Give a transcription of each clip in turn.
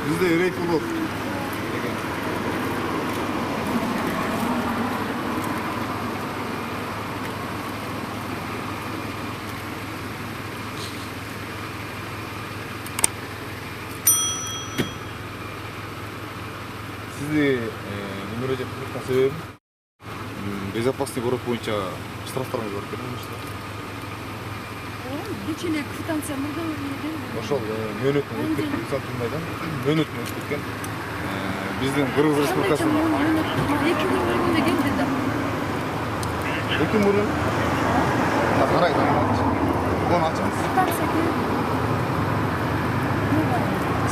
Bizde yürekli bu. Sizde nömірөде тұрған себебім безопасный город бойынша штрафтарыңыз бар екен ғой. Кечене квитанция мурда берилген. Ошол мөөнөтүн өтүп кеткен турмайдан мөөнөтүн өтүп кеткен. Биздин Кыргыз Республикасынын 2 күн мурда келди да. 2 күн мурда. Карайт. Оны ачыңыз. Квитанция келди.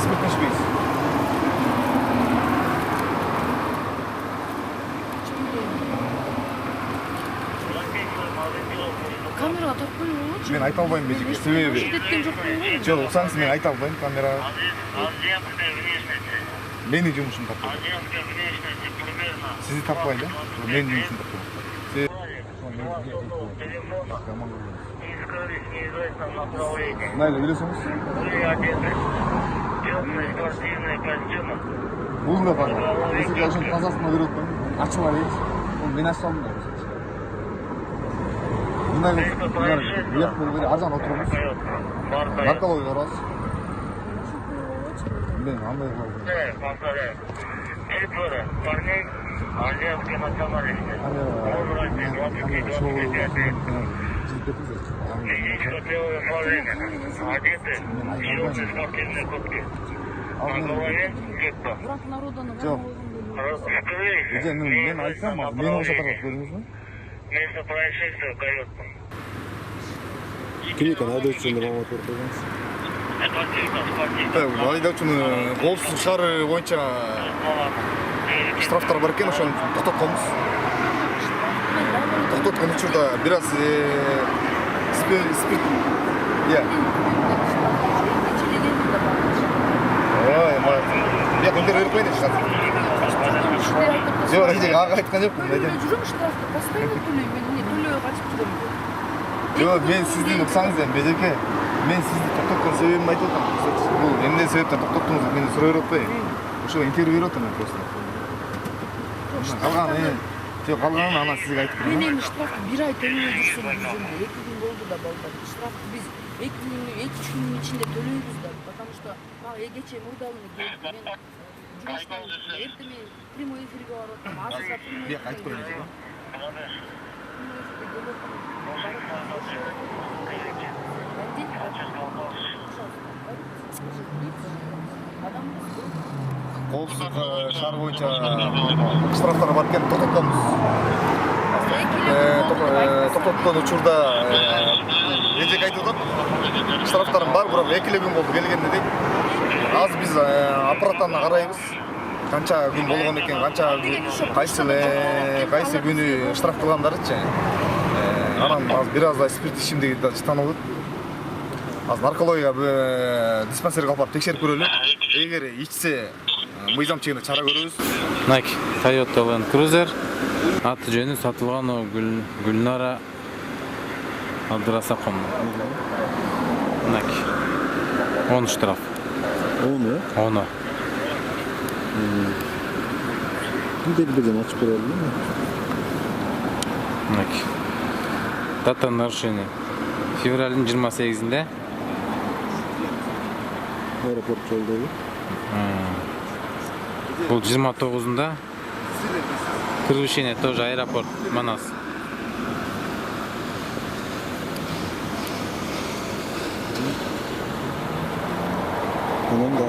Спиртный шпиц. Камера таппай болчу. Мен айта албайм бежиге. Себеби жок, уксаңыз мен айта албайм камерага. Менин жумушум таппай. Сизди таппайм да? Менин жумушум таппай. Найла, билесиңиз? Бул да бар. Сиз ошон тазасына берип атпайм. Ачып алайын. Мен ачсам да. Арзан отырмыз. Наркология барабыз. Мен андай кылабыз. Мен айтсам, мени ошатарга көрдүңүзбү? Место происшествия указано. Клиника айдоочунун маалымат берип койгонсуз. Айдоочунун коопсуздук шаары боюнча штрафтар бар экен, ошону токтотконбуз. Токтоткон учурда бир аз спирт. Ой, бияк өндөрүп берип коеюн дешти. Жок, ага айткан жокмун. Жүрөм штрафты постоянно төлөйм. Мен төлөөгө качып жүрөм. Жок, мен сиздин уксаңыз эми бежеке. Мен сизди токтоткон себебимди айтып атам. Бул эмне себептен токтоттуңуз деп мени сурай берип атпайбы? Ошо интервью берип атам мен просто. Калганы, жок, калганын анан сизге айтып берем. Мен эми штрафты 1 ай төлөбөй жүрсөм, 2 күн болду да балдар. Штрафты биз 2-3 күнүн ичинде төлөйбүз да, потому что кече мурдалыгы келди. Мен эртең прямой эфирге барып атам. Азыркы прямой. Бияк айтып коеюн дешти. Коопсуздук шаар боюнча штрафтар бар экен, токтотконбуз. Токтоткон учурда эжек айтып атат. Штрафтарым бар, бирок 2 күн болду келгенде дейт. Азыр биз аппараттан карайбыз. Канча күн болгон экен, кайсы күнү штраф кылгандарычы. Анан азыр бир аздай спирт ичимдиги да танылып. Азыр наркология диспансерге алып барып текшерип көрөлү. Эгер ичсе мыйзам чегинде чара көрөбүз. Nike Toyota Land Cruiser аты жөнү Сатылганова Гүлнара Абдырасакова. Nike. 10 штраф. 10? 10. Birden açıp verelim mi? Nike. Дата нарушения. Февралдын 28-inde. Aeroport жолдогу. Бул 29-unda. Превышение тоже аэропорт Манас.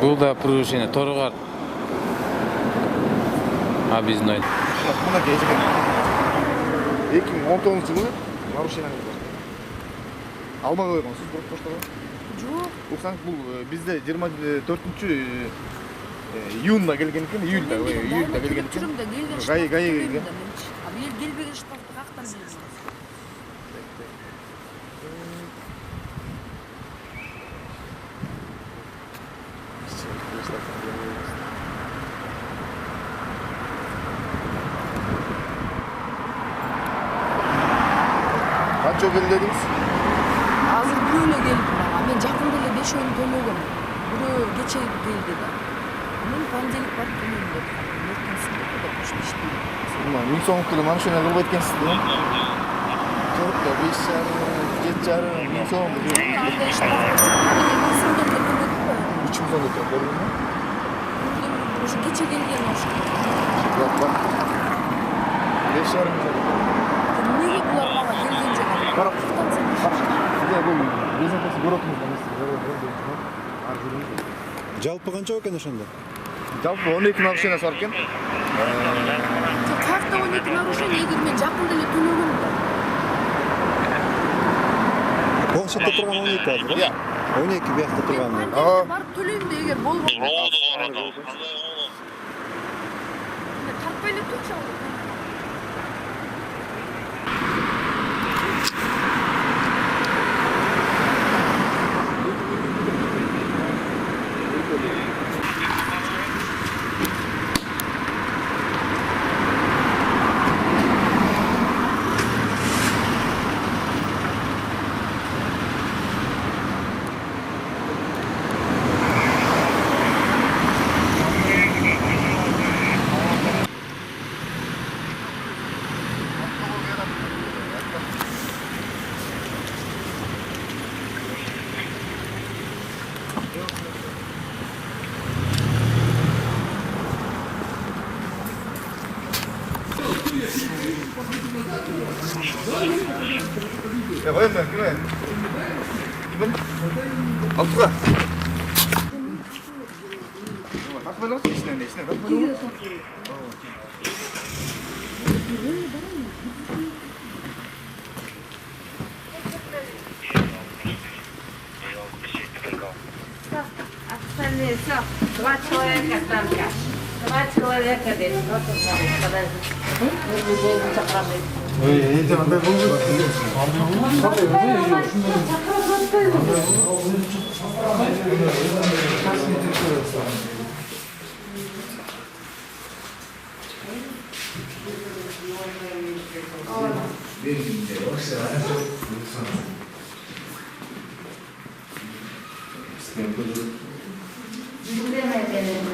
Бул да превышение Торгар. Объездной. Мына кезек 2019 жылы нарушениеңиз бар. Албай койгонсуз бирок поштого. Жок. Уксаңыз бул бизде 24-июнда келген экен, июльда келген экен. Гай келген. Ал келбеген штрафты кактан бересиз? Канча келди дедиңиз? Азыр бирөө эле келди мага. Мен жакында эле 5 төлөгөм. Бирөө кече келди да. Мен понедельник барып төлеймін деп қалдым. Ертең суббота да почта иштейді. Мына 1000 сомдук деле машина кылып айткансыз да. Жоқ да 5,5, 7,5 1000 сом. Андай штраф. 1000 сомдон да төлөдүм ба? 3000 сом деп көрдүңүзбү? Уже кече келген ошо. Бак бак. 5,5 сом. Эмнеге булар мага келген жок? Карап. Сизге бул резинкасы көрөтүңүз эмес. Ар жүрүңүз. Жалпы канча экен ошондо? Жалпы 12 нарушение бар экен. Каяқта 12 нарушение, егер мен жакында эле төлөгөм да. Планшетте турган 12 азыр, Иә. 12 биякта турган. Барып төлөйм да эгер болбосо. Тартпай эле турчу ал. Ya koyun ben, kime? Kimin? Altıga. Kalk böyle olsun, işine. Kalk böyle olsun. Остальные все. 2 человека только. 2 человека здесь. Вот подожди.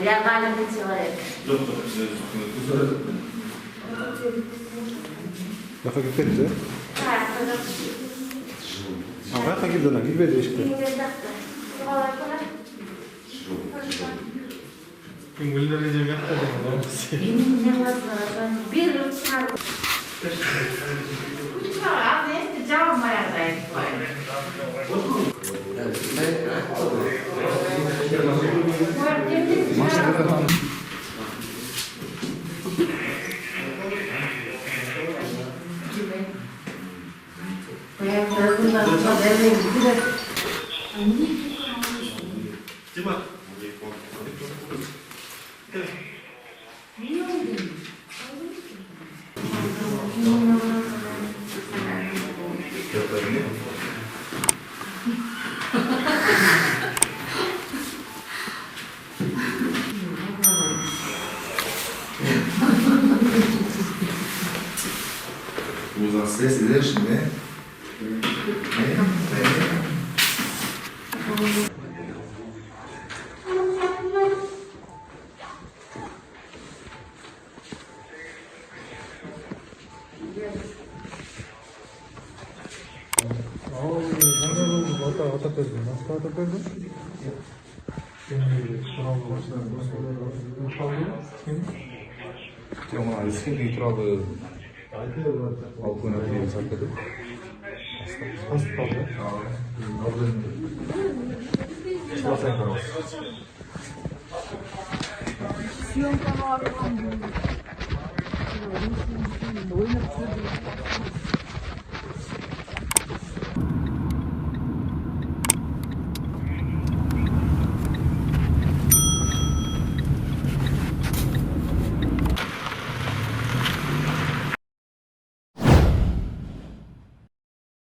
Я маленький человек. Яка кетти? Каяка келдиң? Кирбеди эшикке. Күңүлдөрү жеп Vous en savez, c'est lèche, mais... Tem uma esquina que trava balkona diye sakladı. Hasta. Çılasın karos. Съемка var.